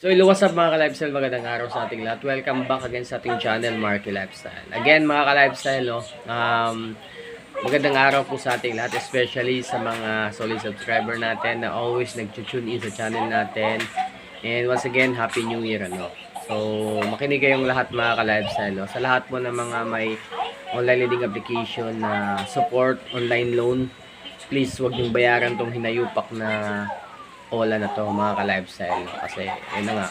So, hello, what's up mga ka-lifestyle? Magandang araw sa ating lahat. Welcome back again sa ating channel, Marky Lifestyle. Again, mga ka-lifestyle, no, magandang araw po sa ating lahat, especially sa mga solid subscriber natin na always nag-tune in sa channel natin. And once again, Happy New Year, ano. So, makinig kayong lahat mga ka-lifestyle, no. Sa lahat mo ng mga may online lending application na support, online loan, please wag niyong bayaran tong hinayupak na ola na to mga ka-lifestyle, no? Kasi yun na nga,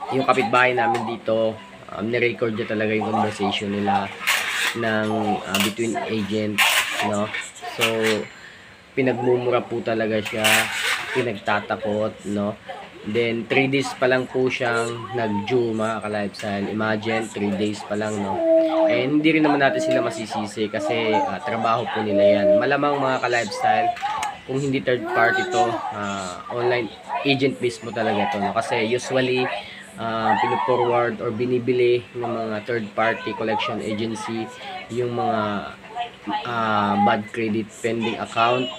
yung kapitbahay namin dito, nirecord niya talaga yung conversation nila ng between agents, no? So pinagmumura po talaga siya, pinagtatakot, no? Then 3 days pa lang po siyang nag-due mga ka-lifestyle. Imagine 3 days pa lang, no? And hindi rin naman natin sila masisisi kasi trabaho po nila yan. Malamang mga ka-lifestyle, kung hindi third party to, online agent mismo talaga to, no? Kasi usually pinu-forward or binibili ng mga third party collection agency yung mga bad credit pending account,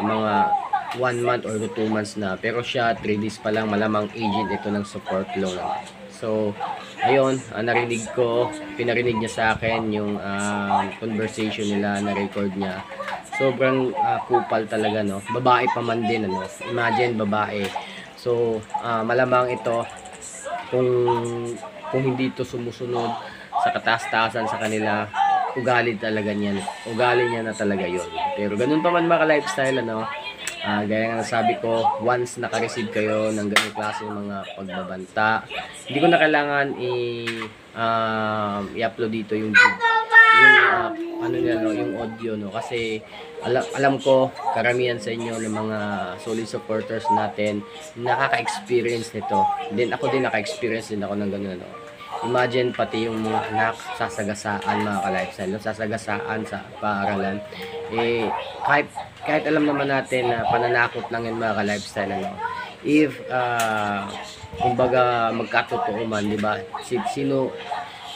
mga 1 month or 2 months na, pero siya 3 days pa lang, malamang agent ito ng support loan. So ayun, pinarinig niya sa akin yung conversation nila, na record niya. Sobrang kupal talaga, no? Babae pa man din, ano? Imagine, babae. So malamang ito, kung hindi ito sumusunod sa kataas-taasan sa kanila, ugali talaga niyan. Ugali niya na talaga yon. Pero ganun pa man mga lifestyle, ano? Gaya nga nasabi ko, once naka-receive kayo ng ganung klase ng mga pagbabanta, hindi ko na kailangan i-upload dito yung ano nila, no, yung audio, no, kasi alam ko karamihan sa inyo ng mga solid supporters natin nakaka-experience nito. Then ako din naka-experience din ako ng ganun, no. Imagine pati yung mga anak sasagasaan mga ka-lifestyle, sasagasaan sa paaralan. Kahit alam naman natin na pananakot lang yun mga ka-lifestyle, ano. If kumbaga magkatotoo man, di ba?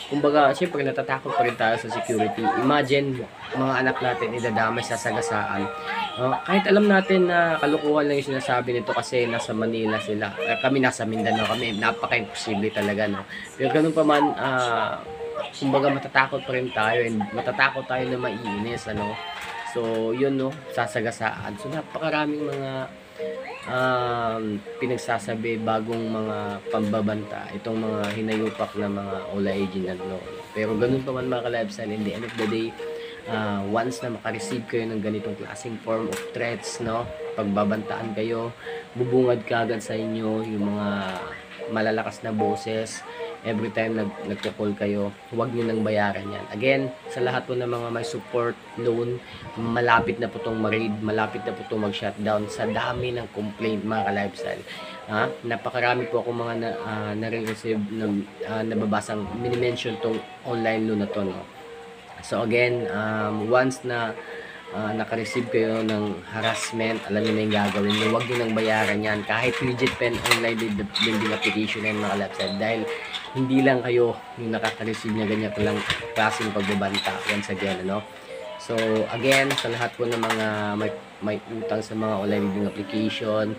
Kumbaga, siyempre natatakot pa rin tayo sa security. Imagine, mga anak natin idadamay sa sagasaan. Kahit alam natin na kalukuhan lang yung sinasabi nito kasi nasa Manila sila. Kami nasa Mindanao kami. Napaka-imposible talaga, no? Pero ganun pa man, kumbaga matatakot pa rin tayo and matatakot tayo na maiinis, ano? So, yun, no? Sasagasaan. So, napakaraming mga pinagsasabi, bagong mga pambabanta, itong mga hinayupak na mga ola agent, no? Pero ganun pa man mga ka-lifestyle, in the end of the day, once na makareceive kayo ng ganitong klaseng form of threats, no, pagbabantaan kayo, bubungad kagad sa inyo yung mga malalakas na boses every time nagko-call kayo. Huwag niyo nang bayaran yan. Again, sa lahat po ng mga may support loan, malapit na po itong ma-raid, malapit na po itong mag-shutdown sa dami ng complaint mga ka-lifestyle. Napakarami po akong mga nare-receive na nababasang mini-mention tong online loan na to, no. So again, once na naka-receive kayo ng harassment, alam niyo na yung gagawin niyo. Huwag niyo nang bayaran yan. Kahit legit pen online lending application yan mga website. Dahil hindi lang kayo yung nakaka-receive niya ganyan lang klaseng pagbabanta. Once again, ano? So again, sa lahat po ng mga may utang sa mga online lending application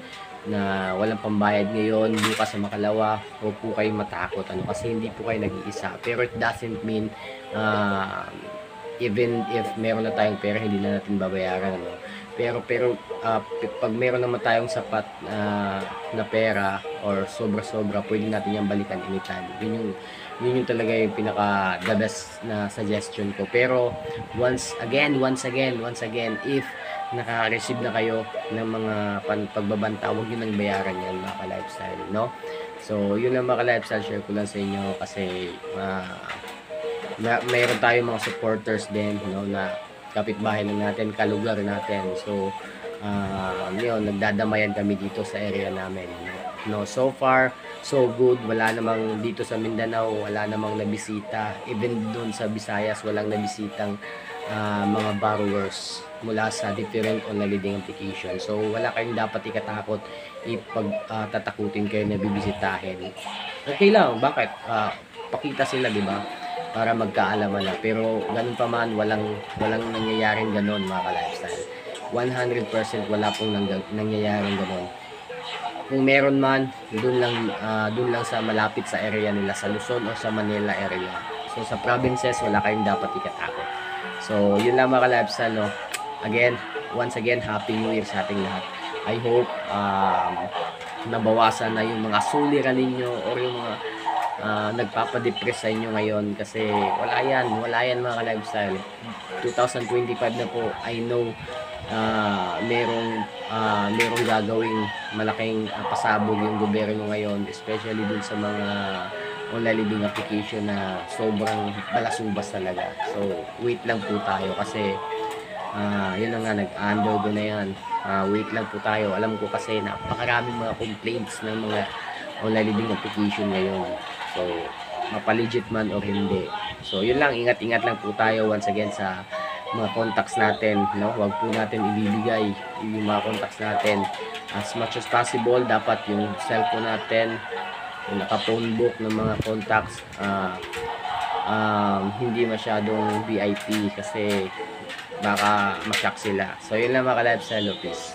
na walang pambayad ngayon, bukas sa makalawa, huwag po kayong matakot, ano, kasi hindi po kayo nag-iisa. Pero it doesn't mean even if meron na tayong pera, hindi na natin babayaran, ano. Pero pag meron naman tayong sapat na pera or sobra-sobra, pwede natin yan balikan anytime. Yun yung talaga yung pinaka the best na suggestion ko. Pero once again, if naka-receive na kayo ng mga pagbabanta, huwag nyo nang bayaran yan mga ka-lifestyle, no? So yun lang mga ka-lifestyle, share ko lang sa inyo kasi mayroon tayong mga supporters din, no, na kapitbahay lang natin, kalugar natin. So yun, nagdadamayan kami dito sa area namin, no. So far so good. Wala namang dito sa Mindanao, wala namang nabisita. Even doon sa Visayas, walang nabisitang mga borrowers mula sa different online lending application. So wala kayong dapat ikatakot ipag tatakutin kayo na bibisitahin. Okay lang, bakit? Pakita sila, di ba? Para magkaalaman na. Pero ganun pa man, walang nangyayaring ganon mga ka-lifestyle. 100% wala pong nangyayaring ganon. kung meron man, dun lang sa malapit sa area nila, sa Luzon o sa Manila area. So sa provinces, wala kayong dapat ikatakot. So yun lang mga ka-lifestyle, no? Again, once again, Happy New Year sa ating lahat. I hope nabawasan na yung mga suliranin ninyo or yung mga nagpapadepress sa inyo ngayon, kasi wala yan mga ka-lifestyle. 2025 na po. I know merong gagawing malaking pasabog yung gobyerno ngayon, especially dun sa mga online living application na sobrang balasubas talaga. So wait lang po tayo, kasi yun na nga, nag-undergo na yan. Wait lang po tayo. Alam ko kasi napakaraming mga complaints ng mga online living application ngayon. So mapalegit man or hindi. So yun lang, ingat-ingat lang po tayo once again sa mga contacts natin, no? Huwag po natin ibibigay yung mga contacts natin. As much as possible, dapat yung cellphone natin, yung naka-phone book ng mga contacts, hindi masyadong VIP, kasi baka ma-shock sila. So yun lang mga ka-lifestyle, peace.